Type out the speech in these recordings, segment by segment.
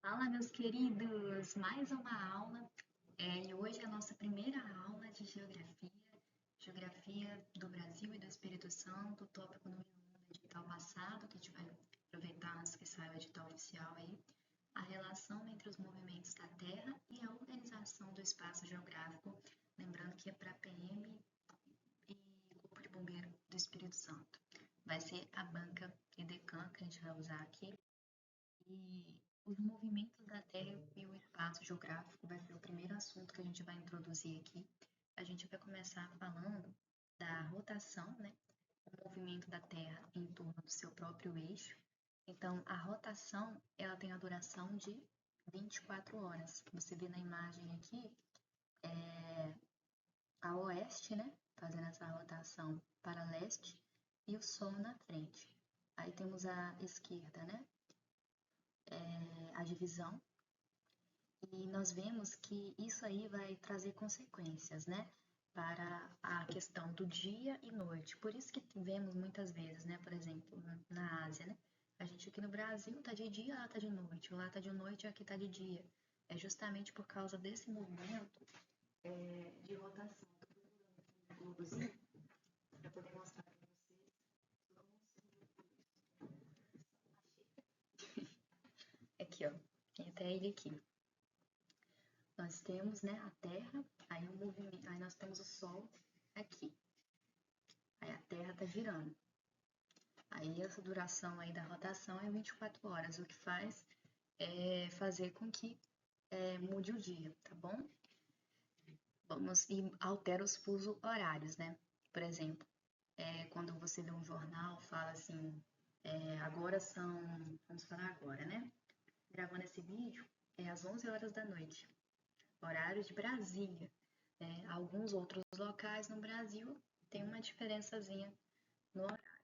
Fala, meus queridos! Mais uma aula. E hoje é a nossa primeira aula de geografia, geografia do Brasil e do Espírito Santo, tópico número 1 do edital passado, que a gente vai aproveitar antes que saia o edital oficial aí, a relação entre os movimentos da Terra e a organização do espaço geográfico, lembrando que é para PM e Corpo de Bombeiro do Espírito Santo. Vai ser a banca EDECAN que a gente vai usar aqui. E os movimentos da Terra e o espaço geográfico vai ser o primeiro assunto que a gente vai introduzir aqui. A gente vai começar falando da rotação, né? O movimento da Terra em torno do seu próprio eixo. Então, a rotação, ela tem a duração de 24 horas. Você vê na imagem aqui, a oeste, né? Fazendo essa rotação para leste e o Sol na frente. Aí temos a esquerda, né? A divisão. E nós vemos que isso aí vai trazer consequências, né, para a questão do dia e noite. Por isso que vemos muitas vezes, né, por exemplo, na Ásia, né, a gente aqui no Brasil tá de dia, lá tá de noite, lá tá de noite, aqui tá de dia. É justamente por causa desse movimento de rotação. Tô procurando aqui no globozinho para poder mostrar para vocês. Aqui, ó, tem até ele aqui. Nós temos, né, a Terra, aí o movimento, aí nós temos o Sol aqui. Aí a Terra está girando. Aí essa duração aí da rotação é 24 horas, o que faz é fazer com que mude o dia, tá bom? Vamos e altera os fuso horários, né? Por exemplo, quando você lê um jornal, fala assim, agora são, vamos falar agora, né? Gravando esse vídeo é às 11 horas da noite, horário de Brasília. Né? Alguns outros locais no Brasil tem uma diferençazinha no horário.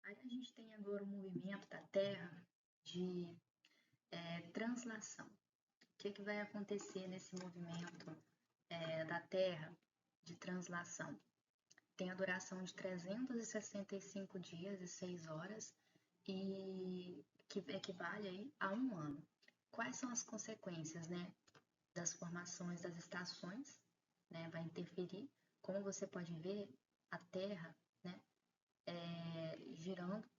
Aí a gente tem agora o movimento da Terra de translação. O que vai acontecer nesse movimento da Terra de translação? Tem a duração de 365 dias e 6 horas e que equivale aí a um ano. Quais são as consequências, né, das formações das estações? Né, vai interferir. Como você pode ver, a Terra, né, girando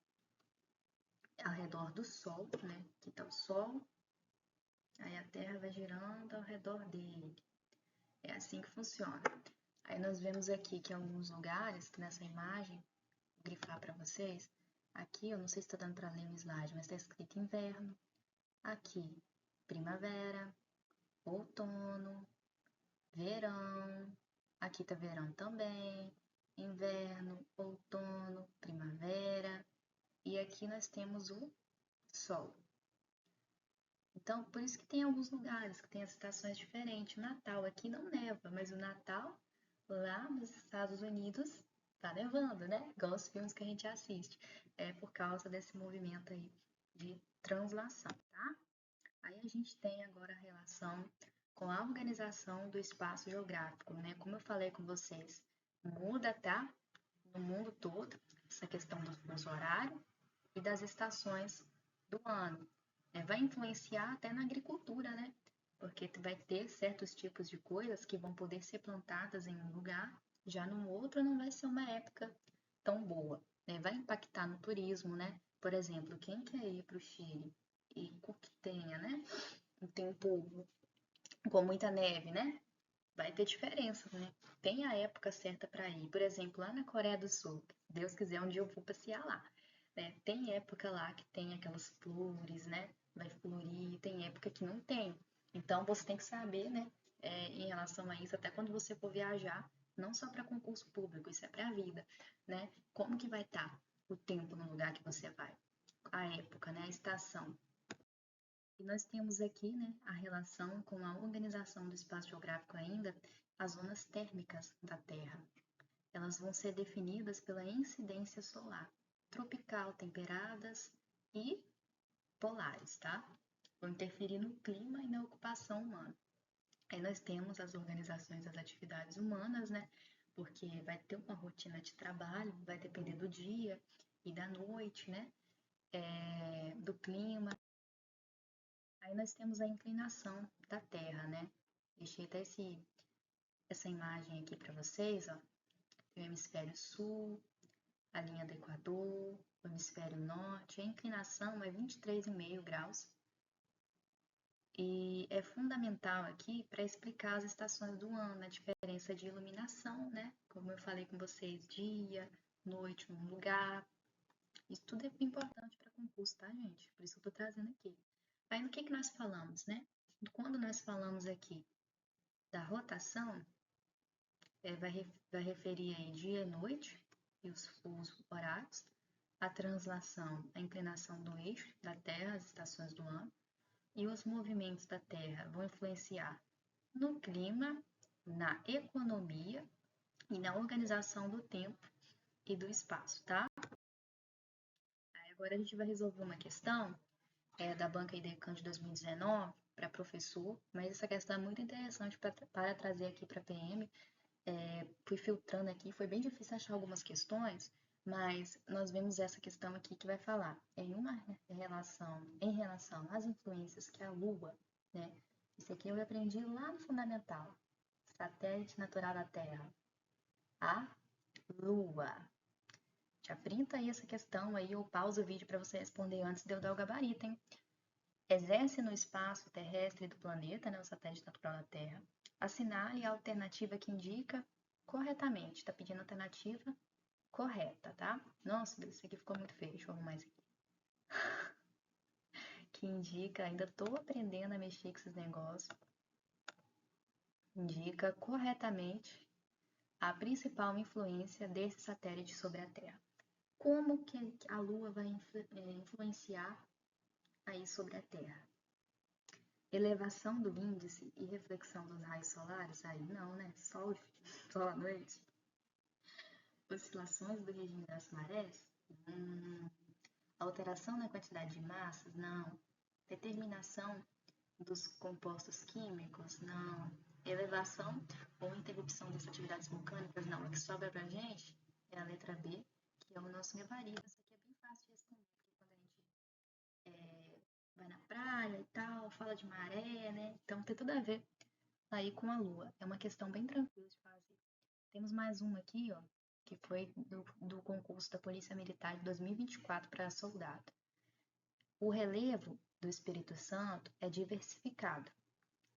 ao redor do Sol, né? Aqui está o Sol, aí a Terra vai girando ao redor dele. É assim que funciona. Aí nós vemos aqui que em alguns lugares, nessa imagem, vou grifar para vocês, aqui, eu não sei se está dando para ler no slide, mas está escrito inverno. Aqui, primavera, outono, verão. Aqui está verão também, inverno, outono, primavera. E aqui nós temos o Sol. Então, por isso que tem alguns lugares que tem as estações diferentes. O Natal aqui não neva, mas o Natal lá nos Estados Unidos tá nevando, né? Igual os filmes que a gente assiste. É por causa desse movimento aí de translação, tá? Aí a gente tem agora a relação com a organização do espaço geográfico, né? Como eu falei com vocês, muda, tá? No mundo todo, essa questão do fuso horário e das estações do ano. Vai influenciar até na agricultura, né? Porque tu vai ter certos tipos de coisas que vão poder ser plantadas em um lugar, já no outro não vai ser uma época tão boa, né? Vai impactar no turismo, né? Por exemplo, quem quer ir para o Chile e que tenha, né? Um tempo com muita neve, né? Vai ter diferença, né? Tem a época certa para ir. Por exemplo, lá na Coreia do Sul, se Deus quiser, um dia eu vou passear lá. Né? Tem época lá que tem aquelas flores, né? Vai florir, tem época que não tem. Então você tem que saber, né? Em relação a isso, até quando você for viajar, não só para concurso público, isso é para a vida, né? Como que vai estar o tempo no lugar que você vai? A época, né? A estação. E nós temos aqui, né, a relação com a organização do espaço geográfico ainda, as zonas térmicas da Terra. Elas vão ser definidas pela incidência solar, tropical, temperadas e polares, tá? Vão interferir no clima e na ocupação humana. Aí nós temos as organizações das atividades humanas, né? Porque vai ter uma rotina de trabalho, vai depender do dia e da noite, né? Do clima. Aí nós temos a inclinação da Terra, né? Deixei até essa imagem aqui para vocês, ó. Tem o hemisfério sul, a linha do Equador, o hemisfério norte. A inclinação é 23,5 graus. E é fundamental aqui para explicar as estações do ano, a diferença de iluminação, né? Como eu falei com vocês, dia, noite, num lugar. Isso tudo é importante para concurso, tá, gente? Por isso que eu tô trazendo aqui. Aí no que nós falamos, né? Quando nós falamos aqui da rotação, vai referir aí dia e noite e os horários, a translação, a inclinação do eixo da Terra, as estações do ano, e os movimentos da Terra vão influenciar no clima, na economia e na organização do tempo e do espaço, tá? Aí agora a gente vai resolver uma questão da banca IDECAN de 2019 para professor, mas essa questão é muito interessante para trazer aqui para a PM. Fui filtrando aqui, foi bem difícil achar algumas questões, mas nós vemos essa questão aqui que vai falar em relação às influências que a Lua, né? Isso aqui eu aprendi lá no fundamental, satélite natural da Terra, a Lua. Já printa aí essa questão aí ou pausa o vídeo para você responder antes de eu dar o gabarito, hein? Exerce no espaço terrestre do planeta, né, o satélite natural da Terra. Assinale a alternativa que indica corretamente. Tá pedindo alternativa correta, tá? Nossa, isso aqui ficou muito feio. Deixa eu arrumar isso aqui. Que indica, ainda tô aprendendo a mexer com esses negócios. Indica corretamente a principal influência desse satélite sobre a Terra. Como que a Lua vai influenciar aí sobre a Terra? Elevação do índice e reflexão dos raios solares? Aí não, né? Sol à noite. Oscilações do regime das marés? Alteração na quantidade de massas? Não. Determinação dos compostos químicos? Não. Elevação ou interrupção das atividades vulcânicas? Não. A que sobra pra gente é a letra B, que é o nosso gabarito. Essa aqui é bem fácil de responder, porque quando a gente vai na praia e tal, fala de maré, né? Então tem tudo a ver aí com a Lua. É uma questão bem tranquila de fazer. Temos mais uma aqui, ó, que foi do concurso da Polícia Militar de 2024 para soldado. O relevo do Espírito Santo é diversificado.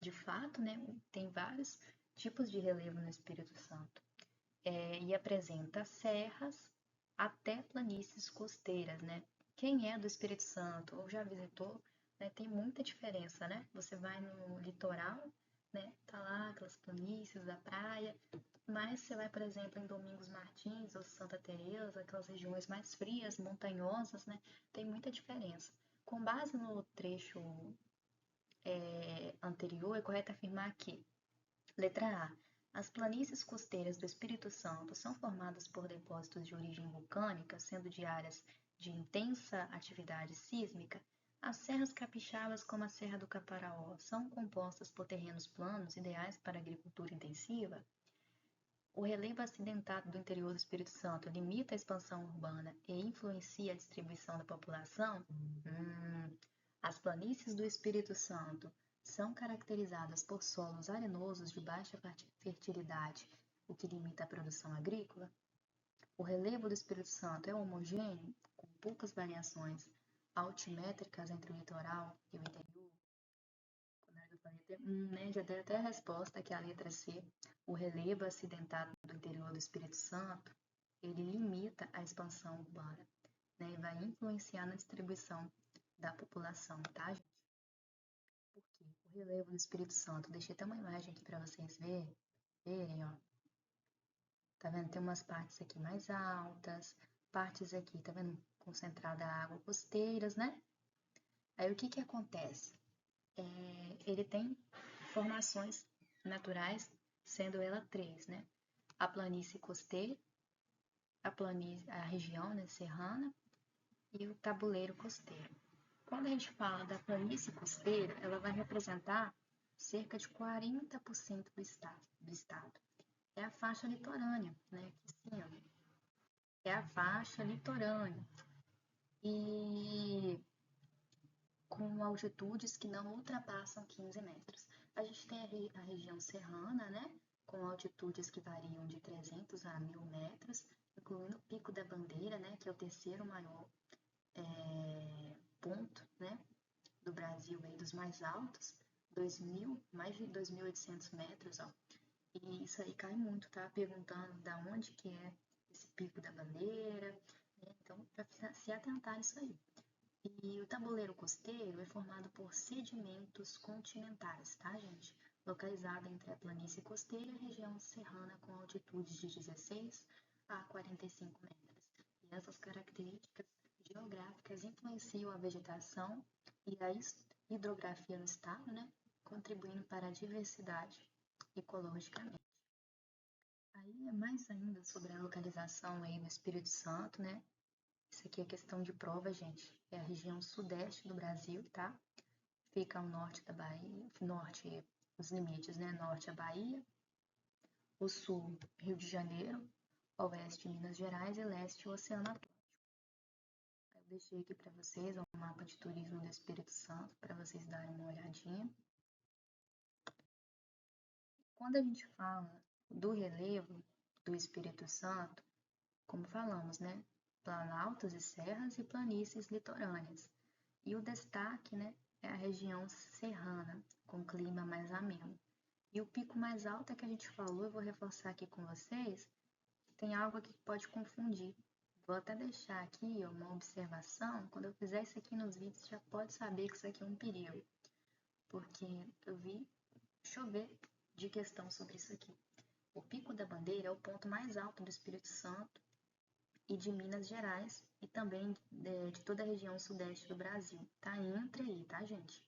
De fato, né, tem vários tipos de relevo no Espírito Santo. E apresenta serras até planícies costeiras, né? Quem é do Espírito Santo ou já visitou, né, tem muita diferença, né? Você vai no litoral, né? Tá lá aquelas planícies da praia, mas você vai, por exemplo, em Domingos Martins ou Santa Teresa, aquelas regiões mais frias, montanhosas, né? Tem muita diferença. Com base no trecho anterior, é correto afirmar que, letra A, as planícies costeiras do Espírito Santo são formadas por depósitos de origem vulcânica, sendo de áreas de intensa atividade sísmica. As serras capixabas, como a Serra do Caparaó, são compostas por terrenos planos ideais para a agricultura intensiva. O relevo acidentado do interior do Espírito Santo limita a expansão urbana e influencia a distribuição da população? As planícies do Espírito Santo são caracterizadas por solos arenosos de baixa fertilidade, o que limita a produção agrícola. O relevo do Espírito Santo é homogêneo, com poucas variações altimétricas entre o litoral e o interior. Quando eu falei, já dei até a resposta, que é a letra C. O relevo acidentado do interior do Espírito Santo, ele limita a expansão urbana, né, e vai influenciar na distribuição da população, tá, gente? Porque o relevo do Espírito Santo, deixei até uma imagem aqui para vocês verem, ó. Tá vendo? Tem umas partes aqui mais altas, partes aqui, tá vendo? Concentrada a água costeiras, né? Aí o que que acontece? Ele tem formações naturais, sendo ela três, né? A planície costeira, a região, né, serrana e o tabuleiro costeiro. Quando a gente fala da planície costeira, ela vai representar cerca de 40% do estado. É a faixa litorânea, né? Aqui sim, ó. É a faixa litorânea. E com com altitudes que não ultrapassam 15 metros. A gente tem a região serrana, né, com altitudes que variam de 300 a 1.000 metros, incluindo o Pico da Bandeira, né, que é o terceiro maior ponto, né, do Brasil, aí, dos mais altos, mais de 2.800 metros, ó. E isso aí cai muito, tá? Perguntando da onde que é esse Pico da Bandeira, né? Então, para se atentar nisso aí. E o tabuleiro costeiro é formado por sedimentos continentais, tá, gente? Localizado entre a planície costeira e a região serrana com altitudes de 16 a 45 metros. E essas características geográficas influenciam a vegetação e a hidrografia no estado, né? Contribuindo para a diversidade ecologicamente. Aí é mais ainda sobre a localização aí no Espírito Santo, né? Isso aqui é questão de prova, gente. É a região sudeste do Brasil, tá? Fica ao norte da Bahia, norte, os limites, né? Norte a Bahia, o sul, Rio de Janeiro, oeste, Minas Gerais e leste, o Oceano Atlântico. Eu deixei aqui para vocês um mapa de turismo do Espírito Santo, para vocês darem uma olhadinha. Quando a gente fala do relevo do Espírito Santo, como falamos, né? Planaltos e serras e planícies litorâneas. E o destaque, né, é a região serrana, com clima mais ameno. E o pico mais alto é que a gente falou, eu vou reforçar aqui com vocês, tem algo aqui que pode confundir. Vou até deixar aqui ó, uma observação, quando eu fizer isso aqui nos vídeos, já pode saber que isso aqui é um perigo, porque eu vi chover de questão sobre isso aqui. O Pico da Bandeira é o ponto mais alto do Espírito Santo e de Minas Gerais e também de toda a região sudeste do Brasil. Tá entre aí, tá, gente?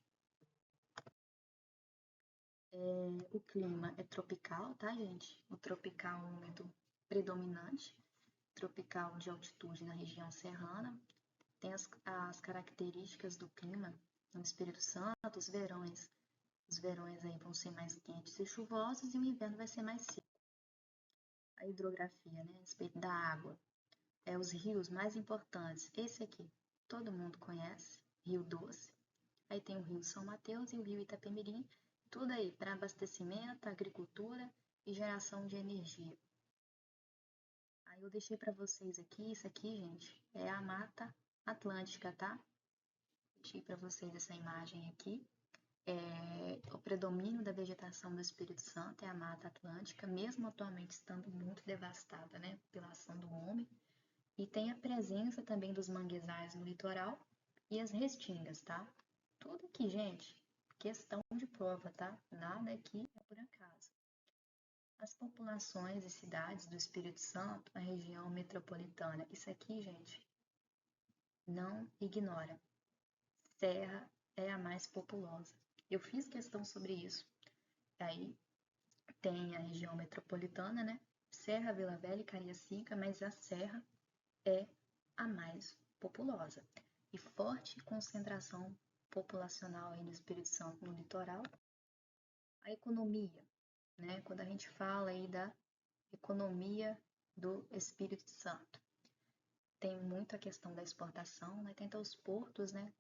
O clima é tropical, tá, gente? O tropical úmido predominante, tropical de altitude na região serrana. Tem as características do clima no Espírito Santo, os verões. Os verões aí vão ser mais quentes e chuvosos e o inverno vai ser mais seco. A hidrografia, né, a respeito da água. Os rios mais importantes. Esse aqui, todo mundo conhece, Rio Doce. Aí tem o Rio São Mateus e o Rio Itapemirim, tudo aí para abastecimento, agricultura e geração de energia. Aí eu deixei para vocês aqui, isso aqui, gente, é a Mata Atlântica, tá? Deixei para vocês essa imagem aqui. O predomínio da vegetação do Espírito Santo é a Mata Atlântica, mesmo atualmente estando muito devastada, né, pela ação do homem. E tem a presença também dos manguezais no litoral e as restingas, tá? Tudo aqui, gente, questão de prova, tá? Nada aqui é por acaso. As populações e cidades do Espírito Santo, a região metropolitana, isso aqui, gente, não ignora. Serra é a mais populosa. Eu fiz questão sobre isso. Aí tem a região metropolitana, né? Serra, Vila Velha e Cariacica, mas a Serra é a mais populosa. E forte concentração populacional aí no Espírito Santo, no litoral. A economia, né? Quando a gente fala aí da economia do Espírito Santo, tem muito a questão da exportação, né? Tem até os portos, né?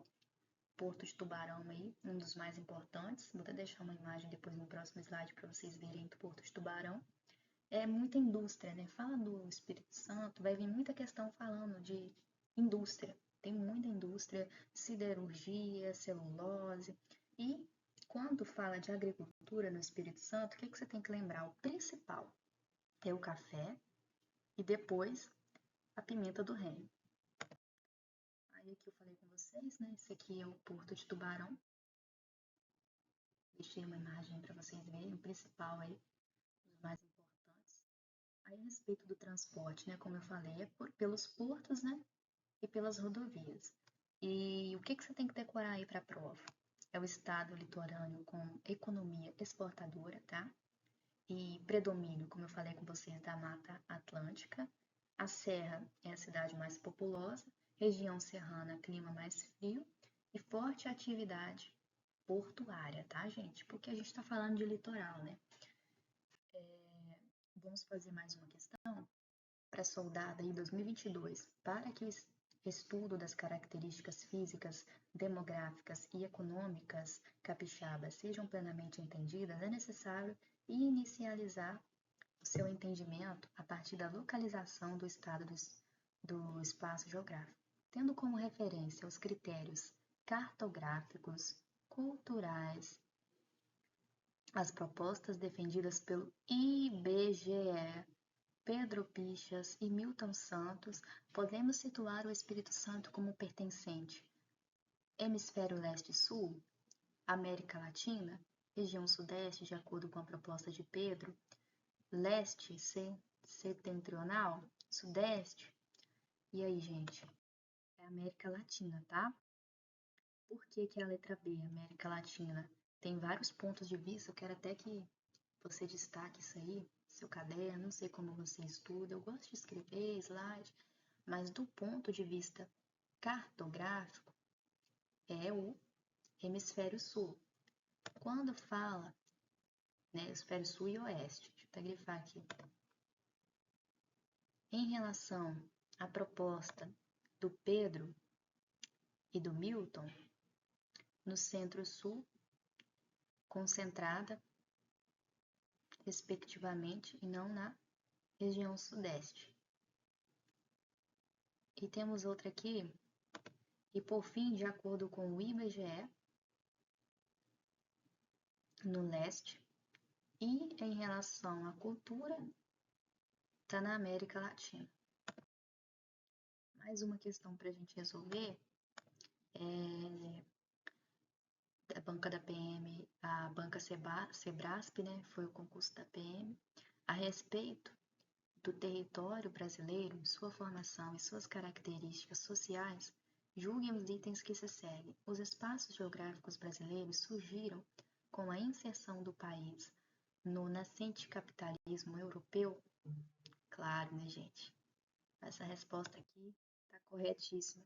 Porto de Tubarão aí, um dos mais importantes. Vou até deixar uma imagem depois no próximo slide para vocês verem do Porto de Tubarão. É muita indústria, né? Fala do Espírito Santo, vai vir muita questão falando de indústria. Tem muita indústria, siderurgia, celulose. E quando fala de agricultura no Espírito Santo, o que você tem que lembrar? O principal é o café e depois a pimenta do reino. Aí aqui eu falei com vocês, né? Esse aqui é o Porto de Tubarão. Deixei uma imagem para vocês verem, o principal aí, os mais importantes. Aí a respeito do transporte, né? Como eu falei, é pelos portos, né? E pelas rodovias. E o que você tem que decorar aí para a prova? É o estado litorâneo com economia exportadora, tá? E predomínio, como eu falei com vocês, da Mata Atlântica. A Serra é a cidade mais populosa, região serrana, clima mais frio e forte atividade portuária, tá, gente? Porque a gente está falando de litoral, né? Vamos fazer mais uma questão para soldada aí 2022. Para que estudo das características físicas, demográficas e econômicas capixabas sejam plenamente entendidas, é necessário inicializar o seu entendimento a partir da localização do estado do espaço geográfico, tendo como referência os critérios cartográficos, culturais, as propostas defendidas pelo IBGE, Pedro Pichas e Milton Santos, podemos situar o Espírito Santo como pertencente Hemisfério Leste-Sul, América Latina, região Sudeste, de acordo com a proposta de Pedro, Leste Setentrional, Sudeste. E aí, gente? É América Latina, tá? Por que que é a letra B, América Latina? Tem vários pontos de vista, eu quero até que você destaque isso aí, seu caderno, não sei como você estuda, eu gosto de escrever slide, mas do ponto de vista cartográfico, é o hemisfério sul. Quando fala, né, hemisfério sul e oeste, deixa eu até grifar aqui. Em relação à proposta do Pedro e do Milton, no centro-sul, concentrada, respectivamente, e não na região sudeste. E temos outra aqui, e por fim, de acordo com o IBGE, no leste, e em relação à cultura, está na América Latina. Mais uma questão para a gente resolver é a banca da PM, a banca Sebrasp, né, foi o concurso da PM, a respeito do território brasileiro, sua formação e suas características sociais, julguem os itens que se seguem. Os espaços geográficos brasileiros surgiram com a inserção do país no nascente capitalismo europeu? Claro, né, gente? Essa resposta aqui está corretíssima.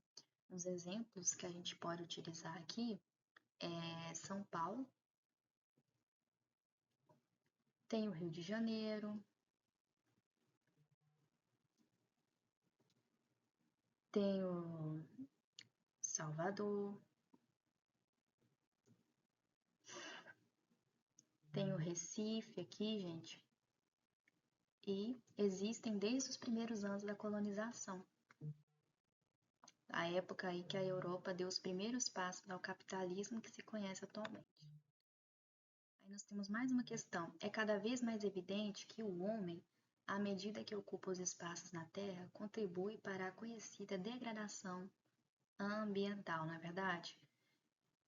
Os exemplos que a gente pode utilizar aqui é São Paulo, tem o Rio de Janeiro, tem o Salvador, tem o Recife aqui, gente, e existem desde os primeiros anos da colonização, a época aí que a Europa deu os primeiros passos ao capitalismo que se conhece atualmente. Aí nós temos mais uma questão. É cada vez mais evidente que o homem, à medida que ocupa os espaços na Terra, contribui para a conhecida degradação ambiental, não é verdade?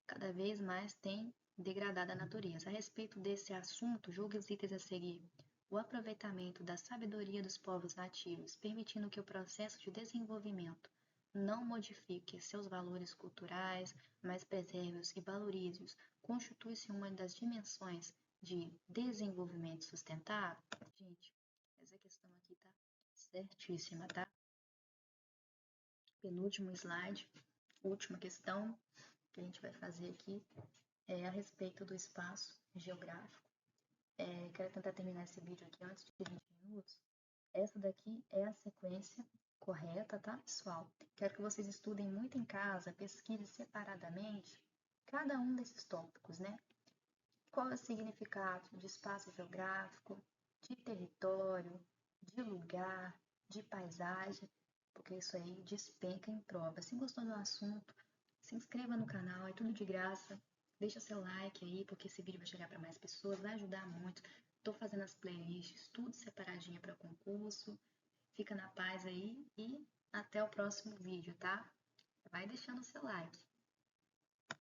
Cada vez mais tem degradado a natureza. A respeito desse assunto, julgue os itens a seguir. O aproveitamento da sabedoria dos povos nativos, permitindo que o processo de desenvolvimento não modifique seus valores culturais, mas preserve-os e valorize-os, constitui-se uma das dimensões de desenvolvimento sustentável? Gente, essa questão aqui tá certíssima, tá? Penúltimo slide, última questão que a gente vai fazer aqui é a respeito do espaço geográfico. Quero tentar terminar esse vídeo aqui antes de 20 minutos. Essa daqui é a sequência correta, tá, pessoal? Quero que vocês estudem muito em casa, pesquisem separadamente cada um desses tópicos, né? Qual é o significado de espaço geográfico, de território, de lugar, de paisagem, porque isso aí despenca em prova. Se gostou do assunto, se inscreva no canal, é tudo de graça. Deixa seu like aí, porque esse vídeo vai chegar para mais pessoas, vai ajudar muito. Tô fazendo as playlists, tudo separadinho para concurso. Fica na paz aí e até o próximo vídeo, tá? Vai deixando seu like.